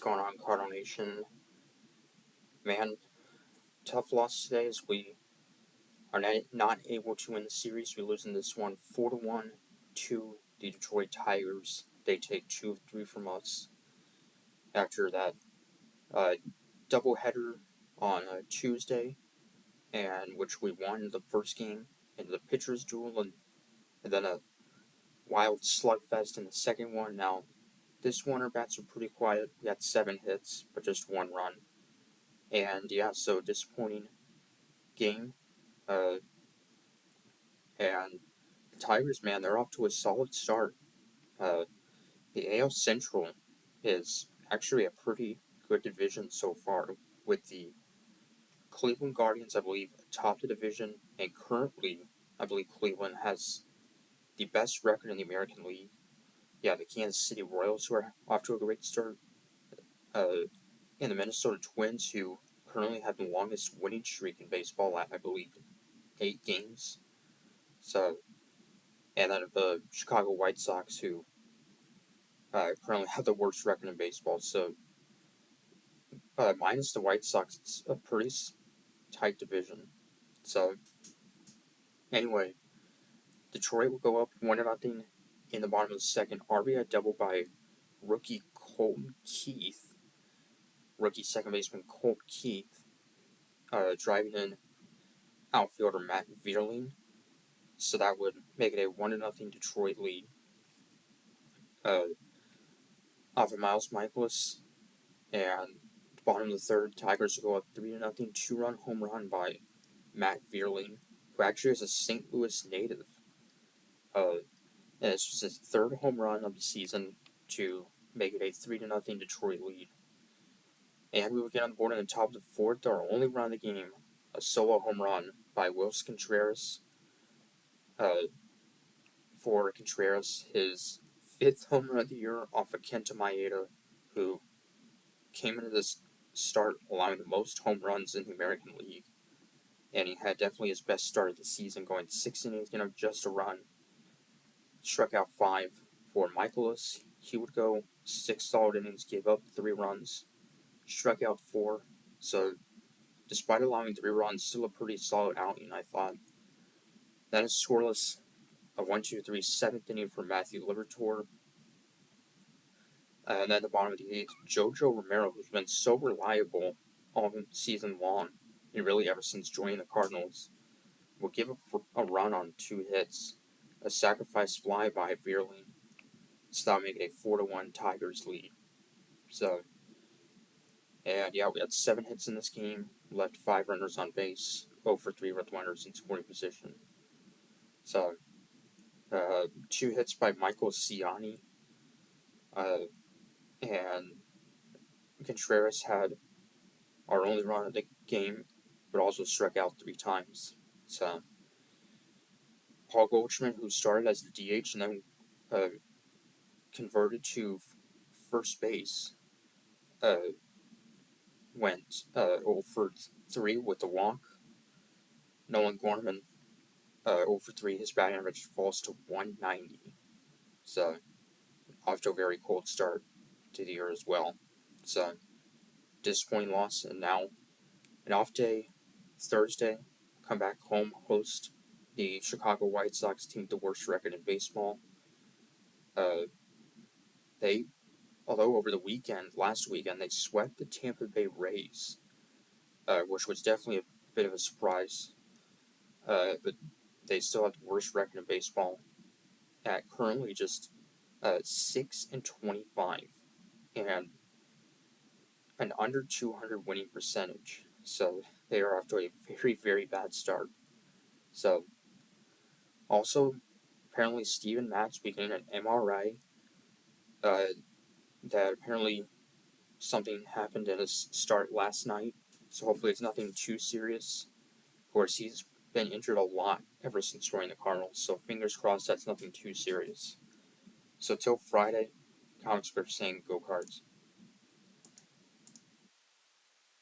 going on, Cardinal Nation? Man, tough loss today as we are not able to win the series. We're losing this one 4-1 to the Detroit Tigers. They take 2 of 3 from us after that doubleheader on Tuesday, and which we won the first game in the pitcher's duel, and then a wild slugfest in the second one. Now, this one our bats were pretty quiet. We had 7 hits, but just 1 run. And yeah, so disappointing game. And the Tigers, man, they're off to a solid start. Uh, the AL Central is actually a pretty good division so far, with the Cleveland Guardians, I believe, atop the division, and currently, I believe Cleveland has the best record in the American League. Yeah, the Kansas City Royals, who are off to a great start, and the Minnesota Twins, who currently have the longest winning streak in baseball at, I believe, 8 games. So, and then the Chicago White Sox, who currently have the worst record in baseball. So, minus the White Sox, it's a pretty tight division. So, anyway, Detroit will go up 1-0 in the bottom of the second. RBI double by rookie Colton Keith, rookie second baseman Colt Keith, driving in outfielder Matt Vierling. So that would make it a 1-0 Detroit lead. Off of Miles Michaelis, and bottom of the third, Tigers will go up 3-0, 2-run home run by Matt Vierling, who actually is a St. Louis native. And it's just his third home run of the season to make it a 3-0 Detroit lead. And we would get on the board in the top of the fourth, our only run of the game, a solo home run by Wilson Contreras. For Contreras, his 5th home run of the year off of Kenta Maeda, who came into this start allowing the most home runs in the American League. And he had definitely his best start of the season, going 6 innings, just a run. Struck out 5 for Michaelis. He would go 6 solid innings, gave up 3 runs, struck out 4. So, despite allowing 3 runs, still a pretty solid outing, I thought. Then it's scoreless, a 1-2-3 7th inning for Matthew Liberatore. And then at the bottom of the 8th, Jojo Romero, who's been so reliable all season long, and really ever since joining the Cardinals, will give up a run on 2 hits, a sacrifice fly by Vierling. So that'll make it a 4-1 Tigers lead. So, and yeah, we had 7 hits in this game, left 5 runners on base, 0 for 3 with runners in scoring position. So, 2 hits by Michael Ciani, and Contreras had our only run of the game, but also struck out 3 times. So, Paul Goldschmidt, who started as the DH and then converted to first base, went 0 for 3 with the walk. Nolan Gorman, 0 for 3, his batting average falls to 190. So, off to a very cold start to the year as well. So, disappointing loss, and now an off day, Thursday, come back home, host the Chicago White Sox team, the worst record in baseball. Although over the last weekend, they swept the Tampa Bay Rays, which was definitely a bit of a surprise. But they still have the worst record in baseball at currently just 6-25 and an under 200 winning percentage. So they are off to a very, very bad start. So, also, apparently Steven Matz began an MRI. That apparently something happened in his start last night. So hopefully it's nothing too serious. Of course, he's been injured a lot ever since joining the Cardinals. So fingers crossed that's nothing too serious. So till Friday, comics are saying go Cards.